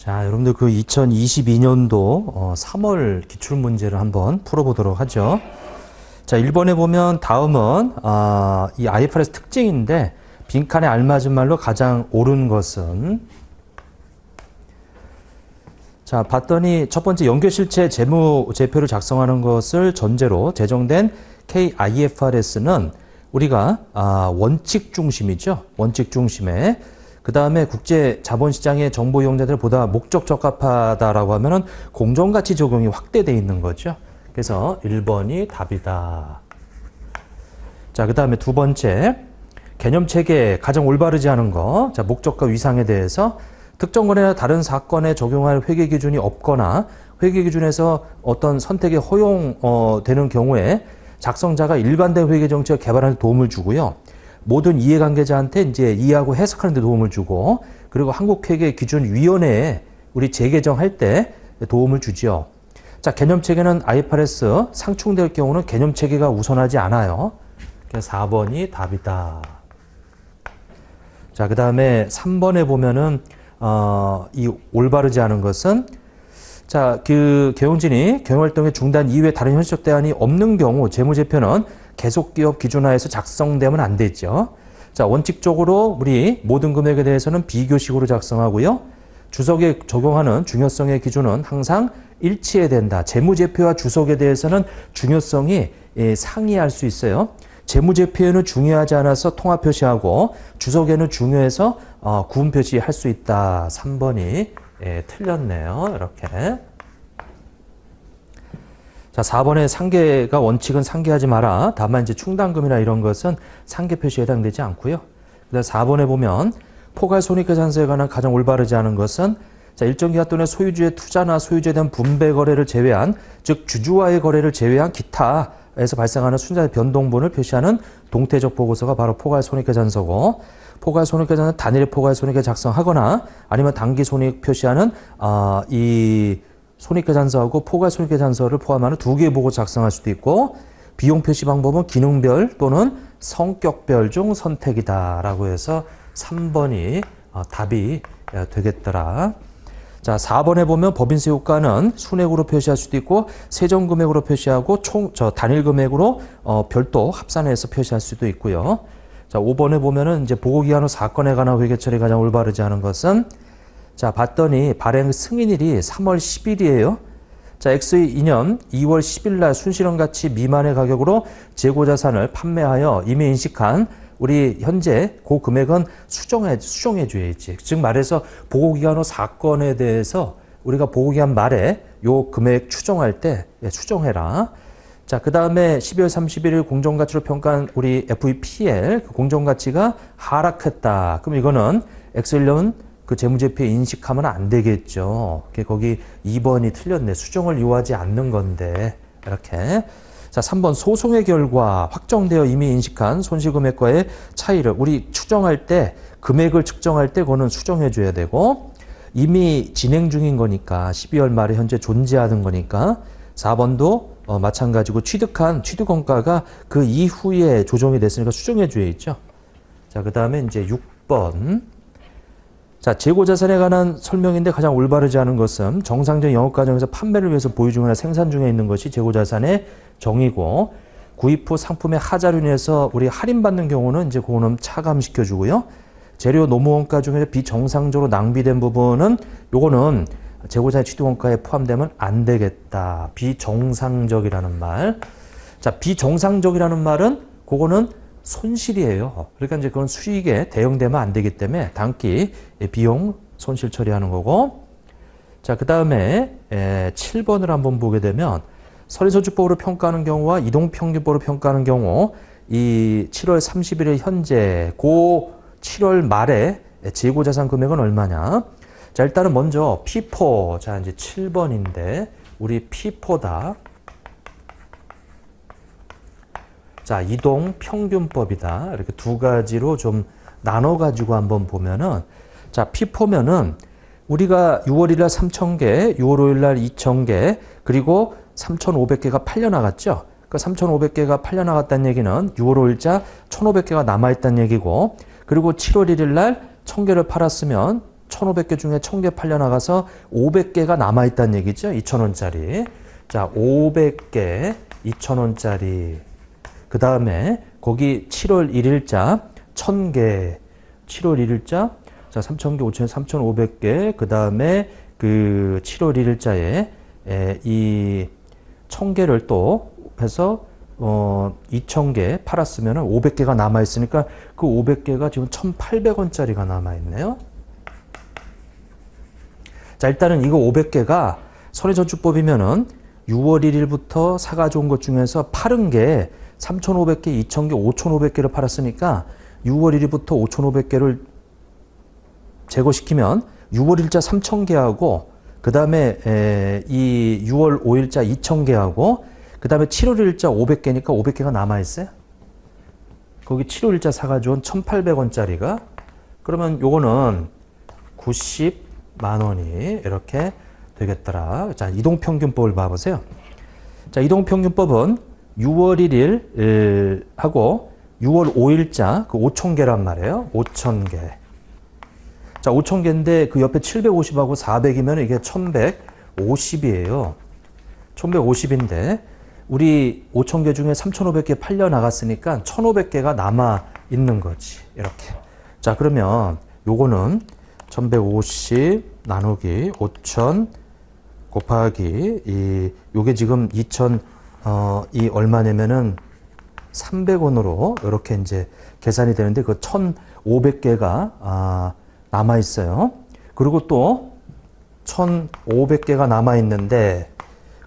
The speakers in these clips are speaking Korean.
자, 여러분들 그 2022년도 3월 기출문제를 한번 풀어보도록 하죠. 자, 1번에 보면 다음은 이 IFRS 특징인데 빈칸에 알맞은 말로 가장 옳은 것은, 자, 봤더니 첫 번째 연결실체 재무제표를 작성하는 것을 전제로 제정된 KIFRS는 우리가 원칙 중심이죠. 원칙 중심에 그 다음에 국제 자본시장의 정보 이용자들보다 목적 적합하다라고 하면은 공정가치 적용이 확대되어 있는 거죠. 그래서 1번이 답이다. 자, 그 다음에 두 번째, 개념체계 가장 올바르지 않은 거. 자, 목적과 위상에 대해서 특정 거래나 다른 사건에 적용할 회계 기준이 없거나 회계 기준에서 어떤 선택이 허용되는 경우에 작성자가 일관된 회계 정책을 개발하는 데 도움을 주고요. 모든 이해관계자한테 이제 이해하고 해석하는 데 도움을 주고, 그리고 한국회계기준위원회에 우리 재개정할 때 도움을 주죠. 자, 개념체계는 IFRS 상충될 경우는 개념체계가 우선하지 않아요. 그래서 4번이 답이다. 자, 그 다음에 3번에 보면은 이 올바르지 않은 것은, 자, 그 경영진이 경영활동의 중단 이후에 다른 현실적 대안이 없는 경우 재무제표는 계속기업 기준하에서 작성되면 안 되죠. 자, 원칙적으로 우리 모든 금액에 대해서는 비교식으로 작성하고요. 주석에 적용하는 중요성의 기준은 항상 일치해야 된다. 재무제표와 주석에 대해서는 중요성이 상이할 수 있어요. 재무제표에는 중요하지 않아서 통합 표시하고 주석에는 중요해서 구분 표시할 수 있다. 3번이 틀렸네요. 이렇게. 자, 4번에 상계가 원칙은 상계하지 마라. 다만 이제 충당금이나 이런 것은 상계 표시에 해당되지 않고요. 그다음 4번에 보면 포괄 손익계산서에 관한 가장 올바르지 않은 것은, 자, 일정 기간 동안 소유주의 투자나 소유주에 대한 분배 거래를 제외한, 즉 주주와의 거래를 제외한 기타에서 발생하는 순자의 변동분을 표시하는 동태적 보고서가 바로 포괄 손익계산서고, 포괄 손익계산서는 단일의 포괄 손익을 작성하거나 아니면 단기 손익 표시하는 이 손익계산서하고 포괄 손익계산서를 포함하는 두 개의 보고 작성할 수도 있고, 비용 표시 방법은 기능별 또는 성격별 중 선택이다라고 해서 3번이 답이 되겠더라. 자, 4번에 보면 법인세 효과는 순액으로 표시할 수도 있고 세전금액으로 표시하고 단일 금액으로 별도 합산해서 표시할 수도 있고요. 자, 5번에 보면은 이제 보고기한 후 사건에 관한 회계처리 가장 올바르지 않은 것은, 자, 봤더니 발행 승인일이 3월 10일이에요. 자, X의 2년 2월 10일 날 순실현가치 미만의 가격으로 재고자산을 판매하여 이미 인식한 우리 현재 그 금액은 수정해 줘야지. 즉 말해서 보고기한 후 사건에 대해서 우리가 보고기한 말에 요 금액 추정할 때 추정해라. 자, 그 다음에 12월 31일 공정가치로 평가한 우리 FEPL 그 공정가치가 하락했다. 그럼 이거는 X1년 그 재무제표에 인식하면 안 되겠죠. 거기 2번이 틀렸네. 수정을 요하지 않는 건데. 이렇게. 자, 3번 소송의 결과 확정되어 이미 인식한 손실금액과의 차이를 우리 추정할 때, 금액을 측정할 때 그거는 수정해 줘야 되고, 이미 진행 중인 거니까 12월 말에 현재 존재하는 거니까 4번도 마찬가지고 취득한 취득원가가 그 이후에 조정이 됐으니까 수정해 줘야죠. 자, 그 다음에 이제 6번. 자, 재고자산에 관한 설명인데 가장 올바르지 않은 것은 정상적인 영업과정에서 판매를 위해서 보유 중이나 생산 중에 있는 것이 재고자산의 정의고, 구입 후 상품의 하자로 인해서 우리 할인받는 경우는 이제 그거는 차감시켜 주고요. 재료 노무원가 중에서 비정상적으로 낭비된 부분은 요거는 재고자산 취득원가에 포함되면 안 되겠다. 비정상적이라는 말. 자, 비정상적이라는 말은 그거는 손실이에요. 그러니까 이제 그건 수익에 대응되면 안 되기 때문에 단기 비용 손실 처리하는 거고. 자, 그 다음에 7번을 한번 보게 되면 설의소득법으로 평가하는 경우와 이동평균법으로 평가하는 경우, 이 7월 30일에 현재 고 7월 말에 재고자산 금액은 얼마냐. 자, 일단은 먼저 P4. 자, 이제 7번인데 우리 P4다. 자, 이동평균법이다. 이렇게 두 가지로 좀 나눠가지고 한번 보면은, 자, P4면은 우리가 6월 1일 날 3,000개, 6월 5일 날 2,000개, 그리고 3,500개가 팔려나갔죠. 그 3,500개가 팔려나갔다는 얘기는 6월 5일자 1,500개가 남아있다는 얘기고, 그리고 7월 1일 날 1,000개를 팔았으면 1,500개 중에 1,000개 팔려나가서 500개가 남아있다는 얘기죠. 2,000원짜리. 자, 500개 2,000원짜리. 그 다음에 거기 7월 1일자 1,000개. 7월 1일자. 자, 3,000개, 5,000개, 3,500개. 그 다음에 그 7월 1일자에 이 1,000개를 또 해서 2,000개 팔았으면 500개가 남아있으니까 그 500개가 지금 1,800원짜리가 남아있네요. 자, 일단은 이거 500개가 선의전주법이면은 6월 1일부터 사가져온 것 중에서 팔은 게 3,500개, 2,000개, 5,500개를 팔았으니까 6월 1일부터 5,500개를 제거시키면 6월 1일자 3,000개하고 그 다음에 이 6월 5일자 2,000개하고 그 다음에 7월 1일자 500개니까 500개가 남아있어요. 거기 7월 1일자 사가져온 1,800원짜리가 그러면 요거는 90만 원이 이렇게 되겠더라. 자, 이동평균법을 봐보세요. 자, 이동평균법은 6월 1일 하고 6월 5일자 그 5,000개란 말이에요. 5,000개. 자, 5,000개인데 그 옆에 750하고 400이면 이게 1,150이에요. 1,150인데 우리 5,000개 중에 3,500개 팔려 나갔으니까 1,500개가 남아 있는 거지. 이렇게. 자, 그러면 요거는 1,150 나누기 5,000 곱하기 요게 지금 2,000 이 얼마냐면은 300원으로 이렇게 이제 계산이 되는데 그 1,500개가 남아 있어요. 그리고 또 1,500개가 남아 있는데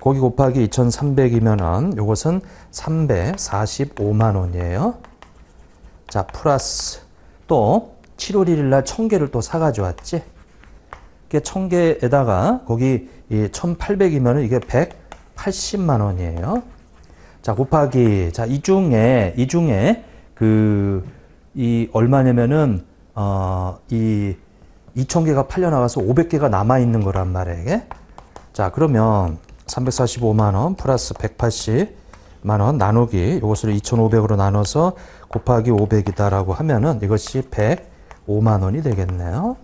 거기 곱하기 2,300이면은 요것은 345만 원이에요. 자, 플러스 또 7월 1일 날 1,000개를 또 사가져 왔지. 이게 1,000개에다가 거기 1,800이면은 이게 180만 원이에요. 자, 곱하기 자, 이 중에 이 얼마냐면은 이 2,000개가 팔려 나가서 500개가 남아 있는 거란 말이에요. 이게. 자, 그러면 345만 원 플러스 180만 원 나누기 이것을 2,500으로 나눠서 곱하기 500이다라고 하면은 이것이 105만 원이 되겠네요.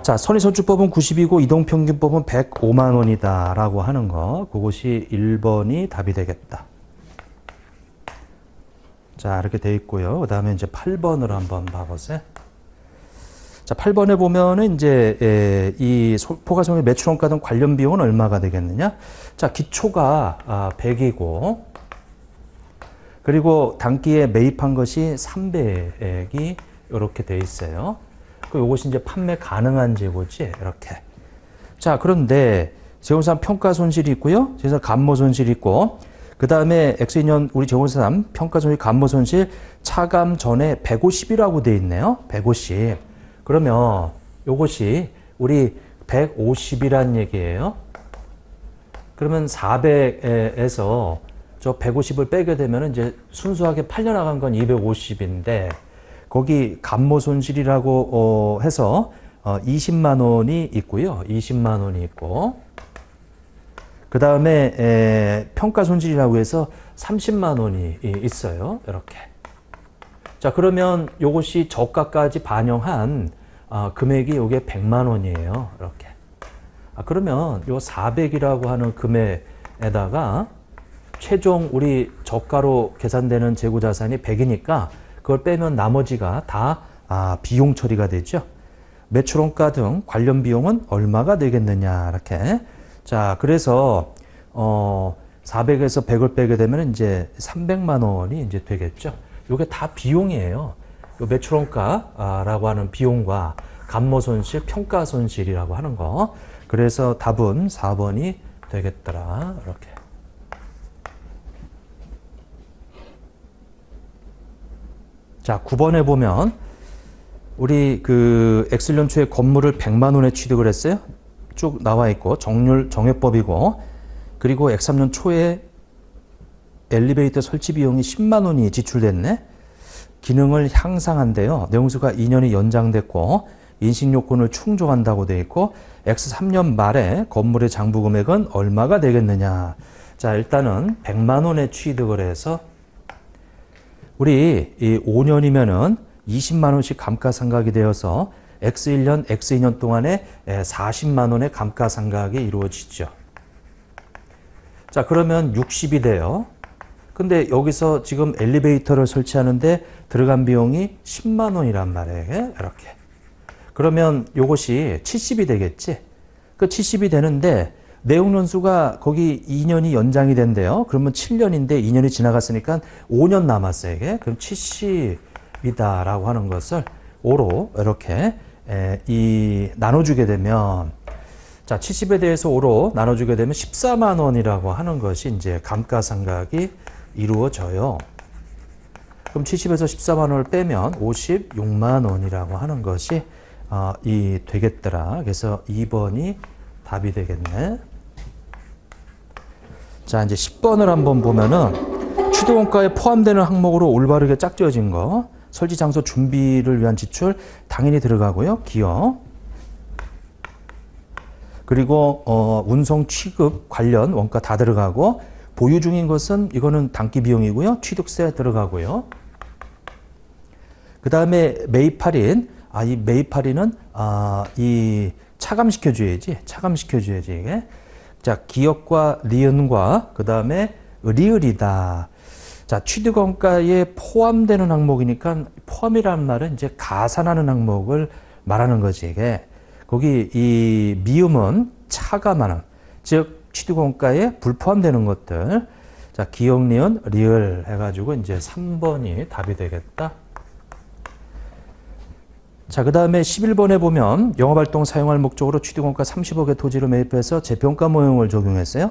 자, 선의선주법은 90이고 이동평균법은 105만 원이다라고 하는 거. 그것이 1번이 답이 되겠다. 자, 이렇게 돼 있고요. 그 다음에 이제 8번으로 한번 봐보세요. 자, 8번에 보면은 이제 이 포괄손익 매출원가 등 관련 비용은 얼마가 되겠느냐? 자, 기초가 100이고 그리고 단기에 매입한 것이 300이 이렇게 돼 있어요. 그 요것이 이제 판매 가능한 재고지 이렇게. 자, 그런데 재고산 평가 손실이 있고요. 재고산 감모 손실이 있고 그 다음에 X인년 우리 재고산 평가 손실 감모 손실 차감 전에 150이라고 돼 있네요. 150. 그러면 요것이 우리 150이란 얘기예요. 그러면 400에서 저 150을 빼게 되면 이제 순수하게 팔려나간 건 250인데 거기 감모 손실이라고 해서 20만 원이 있고요. 20만 원이 있고 그 다음에 평가 손실이라고 해서 30만 원이 있어요. 이렇게. 자, 그러면 요것이 저가까지 반영한 금액이 요게 100만 원이에요. 이렇게. 그러면 요 400이라고 하는 금액에다가 최종 우리 저가로 계산되는 재고자산이 100이니까 그걸 빼면 나머지가 다 비용 처리가 되죠. 매출원가 등 관련 비용은 얼마가 되겠느냐 이렇게. 자, 그래서 400에서 100을 빼게 되면 이제 300만 원이 이제 되겠죠. 이게 다 비용이에요. 요 매출원가라고 하는 비용과 감모손실, 평가손실이라고 하는 거. 그래서 답은 4번이 되겠더라. 이렇게. 자, 9번에 보면 우리 그 X년 초에 건물을 100만 원에 취득을 했어요. 쭉 나와 있고 정률 정액법이고 그리고 X3년 초에 엘리베이터 설치 비용이 10만 원이 지출됐네. 기능을 향상한대요. 내용수가 2년이 연장됐고 인식요건을 충족한다고 되어 있고 X3년 말에 건물의 장부 금액은 얼마가 되겠느냐. 자, 일단은 100만 원에 취득을 해서 우리 이 5년이면은 20만 원씩 감가상각이 되어서 X1년, X2년 동안에 40만 원의 감가상각이 이루어지죠. 자, 그러면 60이 돼요. 근데 여기서 지금 엘리베이터를 설치하는데 들어간 비용이 10만 원이란 말이에요. 이렇게. 그러면 요것이 70이 되겠지. 그 70이 되는데 내용연수가 거기 2년이 연장이 된대요. 그러면 7년인데 2년이 지나갔으니까 5년 남았어요. 이게. 그럼 70이다라고 하는 것을 5로 이렇게 나눠주게 되면, 자, 70에 대해서 5로 나눠주게 되면 14만 원이라고 하는 것이 이제 감가상각이 이루어져요. 그럼 70에서 14만 원을 빼면 56만 원이라고 하는 것이 되겠더라. 그래서 2번이 답이 되겠네. 자, 이제 10번을 한번 보면은 취득원가에 포함되는 항목으로 올바르게 짝지어진 거, 설치 장소 준비를 위한 지출 당연히 들어가고요. 기여. 그리고 운송 취급 관련 원가 다 들어가고, 보유 중인 것은 이거는 단기 비용이고요. 취득세 들어가고요. 그 다음에 매입 할인. 이 매입 할인은 이 차감시켜줘야지. 차감시켜줘야지 이게. 자, 기업과 니은과 그 다음에 리을이다. 자, 취득원가에 포함되는 항목이니까 포함이라는 말은 이제 가산하는 항목을 말하는 거지 이게. 거기 이 미음은 차감하는, 즉 취득원가에 불포함되는 것들. 자, 기억, 니은, 리을 해가지고 이제 3번이 답이 되겠다. 자, 그 다음에 11번에 보면 영업활동 사용할 목적으로 취득원가 30억의 토지를 매입해서 재평가 모형을 적용했어요.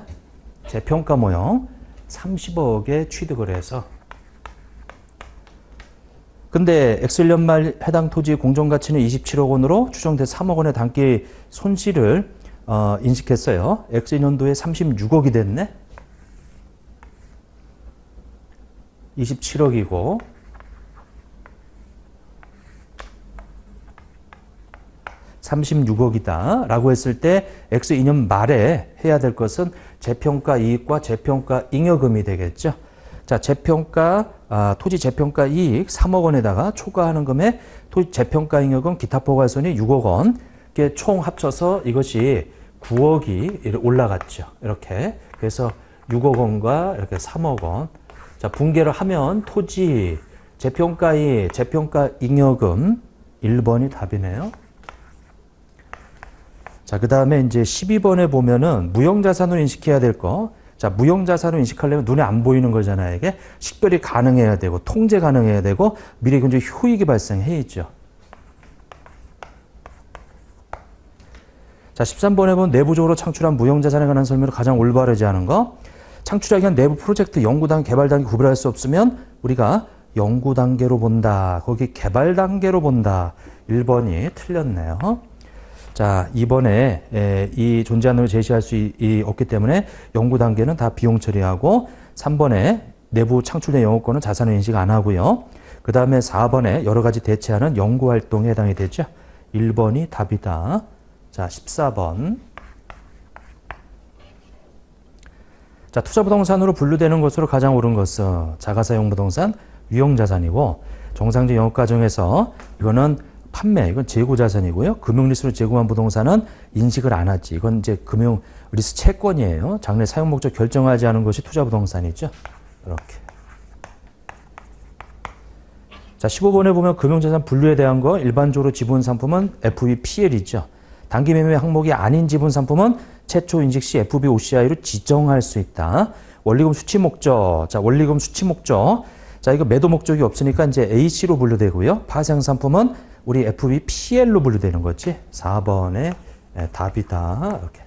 재평가 모형 30억에 취득을 해서. 근데 X년 말 해당 토지의 공정가치는 27억 원으로 추정돼 3억 원의 단기 손실을 인식했어요. X년도에 36억이 됐네. 27억이고. (36억이다) 라고 했을 때 X2년 말에 해야 될 것은 재평가 이익과 재평가 잉여금이 되겠죠. 자, 재평가 토지 재평가 이익 3억 원에다가 초과하는 금액 토지 재평가 잉여금 기타 포괄손이 6억 원, 이게 총 합쳐서 이것이 9억이 올라갔죠. 이렇게. 그래서 6억 원과 이렇게 3억 원. 자, 분개를 하면 토지 재평가 이익, 재평가 잉여금 1번이 답이네요. 자, 그 다음에 이제 12번에 보면은 무형자산으로 인식해야 될 거. 자, 무형자산으로 인식하려면 눈에 안 보이는 거잖아요. 이게 식별이 가능해야 되고, 통제 가능해야 되고, 미래 경제 효익이 발생해 있죠. 자, 13번에 보면 내부적으로 창출한 무형자산에 관한 설명을 가장 올바르지 않은 거. 창출하기 위한 내부 프로젝트 연구단계, 개발단계 구별할 수 없으면 우리가 연구단계로 본다. 거기 개발단계로 본다. 1번이 틀렸네요. 자, 이번에 이 존재한으로 제시할 수 없기 때문에 연구 단계는 다 비용 처리하고, 3번에 내부 창출된 영업권은 자산을 인식 안 하고요. 그 다음에 4번에 여러 가지 대체하는 연구 활동에 해당이 되죠. 1번이 답이다. 자, 14번. 자, 투자부동산으로 분류되는 것으로 가장 옳은 것은 자가사용 부동산, 유형자산이고, 정상적 영업과정에서 이거는 판매, 이건 재고자산이고요. 금융리스로 제공한 부동산은 인식을 안 하지. 이건 이제 금융리스 채권이에요. 장래 사용 목적 결정하지 않은 것이 투자부동산이죠. 이렇게. 자, 15번에 보면 금융자산 분류에 대한 거, 일반적으로 지분상품은 FVPL이죠. 단기 매매 항목이 아닌 지분상품은 최초 인식 시 FVOCI로 지정할 수 있다. 원리금 수취 목적. 자, 원리금 수취 목적. 자, 이거 매도 목적이 없으니까 이제 AC로 분류되고요. 파생상품은 우리 FVPL로 분류되는 거지. 4번의 답이다. 이렇게.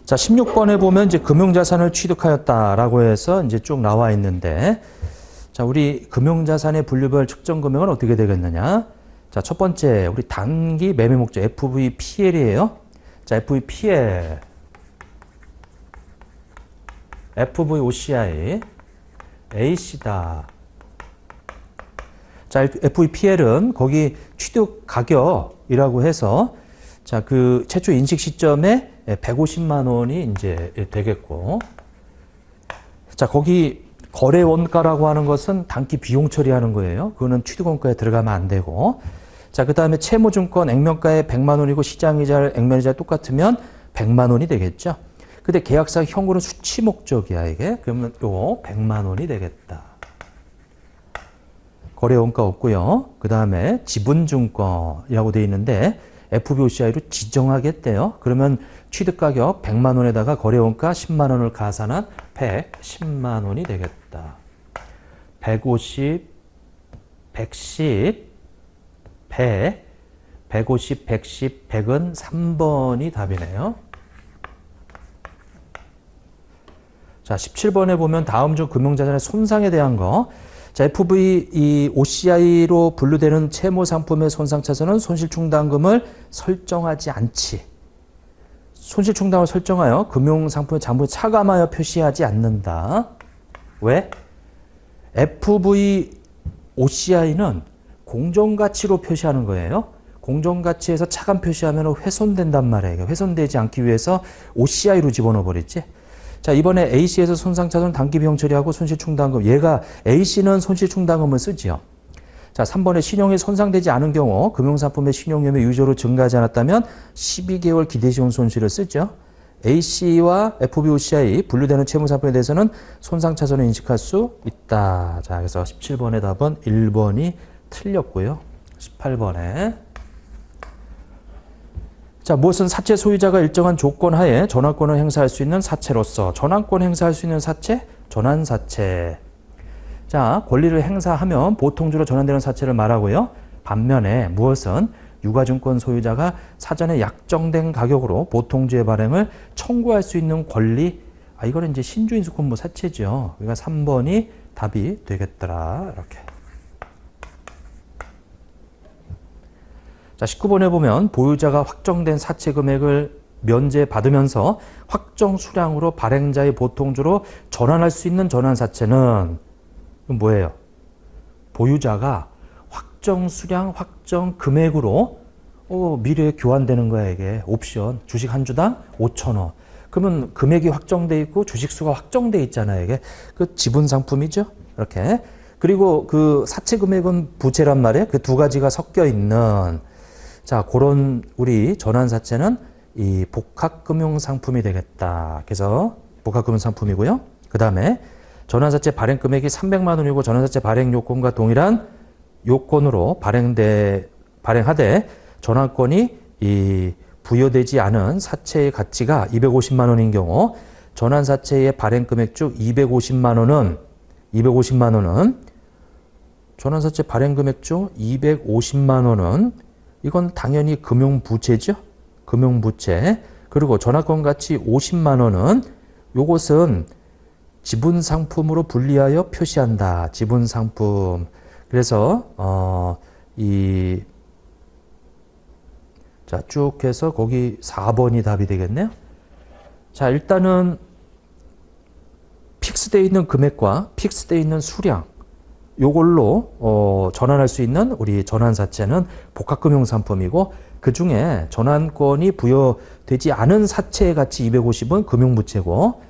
자, 16번에 보면 이제 금융자산을 취득하였다라고 해서 이제 쭉 나와 있는데, 자, 우리 금융자산의 분류별 측정 금액은 어떻게 되겠느냐? 자, 첫 번째, 우리 단기 매매 목적 FVPL이에요. 자, FVPL, FVOCI, AC다. 자, FVPL은 거기 취득 가격이라고 해서, 자, 그 최초 인식 시점에 150만 원이 이제 되겠고, 자, 거기 거래 원가라고 하는 것은 단기 비용 처리하는 거예요. 그거는 취득원가에 들어가면 안 되고. 자, 그 다음에 채무증권 액면가에 100만 원이고 시장이자 액면이자 똑같으면 100만 원이 되겠죠. 근데 계약상 현금은 수치 목적이야, 이게. 그러면 요 100만 원이 되겠다. 거래 원가 없고요. 그 다음에 지분증권이라고 되어 있는데 FBOCI로 지정하겠대요. 그러면 취득가격 100만 원에다가 거래원가 10만 원을 가산한 110만 원이 되겠다. 150, 110, 100, 150, 110, 100은 3번이 답이네요. 자, 17번에 보면 다음 중 금융자산의 손상에 대한 거. 자, FVOCI로 분류되는 채무상품의 손상차손은 손실충당금을 설정하지 않지. 손실충당을 설정하여 금융상품의 장부에 차감하여 표시하지 않는다. 왜? FVOCI는 공정가치로 표시하는 거예요. 공정가치에서 차감 표시하면 훼손된단 말이에요. 훼손되지 않기 위해서 OCI로 집어넣어 버렸지. 자, 이번에 A씨에서 손상차손 단기비용 처리하고 손실충당금. 얘가 A씨는 손실충당금을 쓰지요. 자, 3번에 신용이 손상되지 않은 경우 금융상품의 신용위험이 유조로 증가하지 않았다면 12개월 기대시효 손실을 쓰죠. A씨와 FBOCI 분류되는 채무상품에 대해서는 손상차손을 인식할 수 있다. 자, 그래서 17번의 답은 1번이 틀렸고요. 18번에 자, 무엇은 사채 소유자가 일정한 조건 하에 전환권을 행사할 수 있는 사채로서 전환권 행사할 수 있는 사채? 전환사채. 자, 권리를 행사하면 보통주로 전환되는 사채를 말하고요. 반면에 무엇은 유가증권 소유자가 사전에 약정된 가격으로 보통주의 발행을 청구할 수 있는 권리. 이거는 이제 신주인수권부 사채죠. 그러니까 3번이 답이 되겠더라. 이렇게. 자, 19번에 보면 보유자가 확정된 사채 금액을 면제받으면서 확정 수량으로 발행자의 보통주로 전환할 수 있는 전환사채는 이건 뭐예요? 보유자가 확정 수량, 확정 금액으로 미래에 교환되는 거야, 이게. 옵션. 주식 한 주당 5,000원. 그러면 금액이 확정돼 있고 주식수가 확정돼 있잖아요, 이게. 그 지분 상품이죠? 이렇게. 그리고 그 사채 금액은 부채란 말이에요. 그 두 가지가 섞여 있는. 자, 그런 우리 전환사채는 이 복합금융상품이 되겠다. 그래서 복합금융상품이고요. 그 다음에 전환사채 발행금액이 300만 원이고 전환사채 발행요건과 동일한 요건으로 발행하되 전환권이 부여되지 않은 사채의 가치가 250만 원인 경우 전환사채의 발행금액 중 250만 원은 전환사채 발행금액 중 250만 원은 이건 당연히 금융부채죠. 금융부채. 그리고 전환권 가치 50만 원은 요것은 지분상품으로 분리하여 표시한다. 지분상품. 그래서 자, 쭉 해서 거기 4번이 답이 되겠네요. 자, 일단은 픽스되어 있는 금액과 픽스되어 있는 수량 요걸로 전환할 수 있는 우리 전환사채는 복합금융상품이고 그 중에 전환권이 부여되지 않은 사채의 가치 250은 금융부채고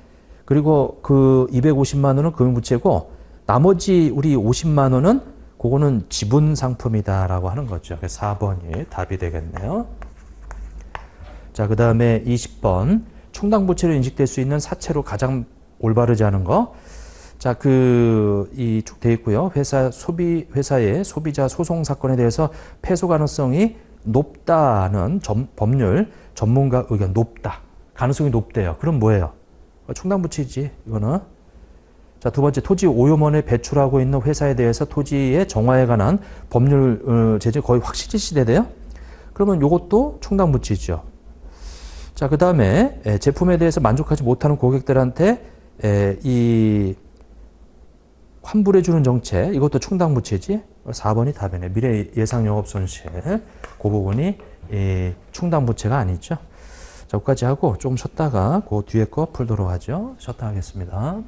그리고 그 250만 원은 금융부채고 나머지 우리 50만 원은 그거는 지분상품이다라고 하는 거죠. 그래서 4번이 답이 되겠네요. 자, 그 다음에 20번 충당부채로 인식될 수 있는 사채로 가장 올바르지 않은 거. 자, 이 쭉 돼 있고요. 회사의 소비자 소송 사건에 대해서 패소 가능성이 높다는 법률 전문가 의견 높다. 가능성이 높대요. 그럼 뭐예요? 충당부채지, 이거는. 자, 두 번째, 토지 오염원에 배출하고 있는 회사에 대해서 토지의 정화에 관한 법률 제재 거의 확실히 시대돼요. 그러면 이것도 충당부채죠. 자, 그 다음에 제품에 대해서 만족하지 못하는 고객들한테 이 환불해주는 정책, 이것도 충당부채지. 4번이 답이네. 미래 예상 영업손실. 그 부분이 충당부채가 아니죠. 자, 여기까지 하고 조금 쉬었다가 그 뒤에 거 풀도록 하죠. 쉬었다 하겠습니다.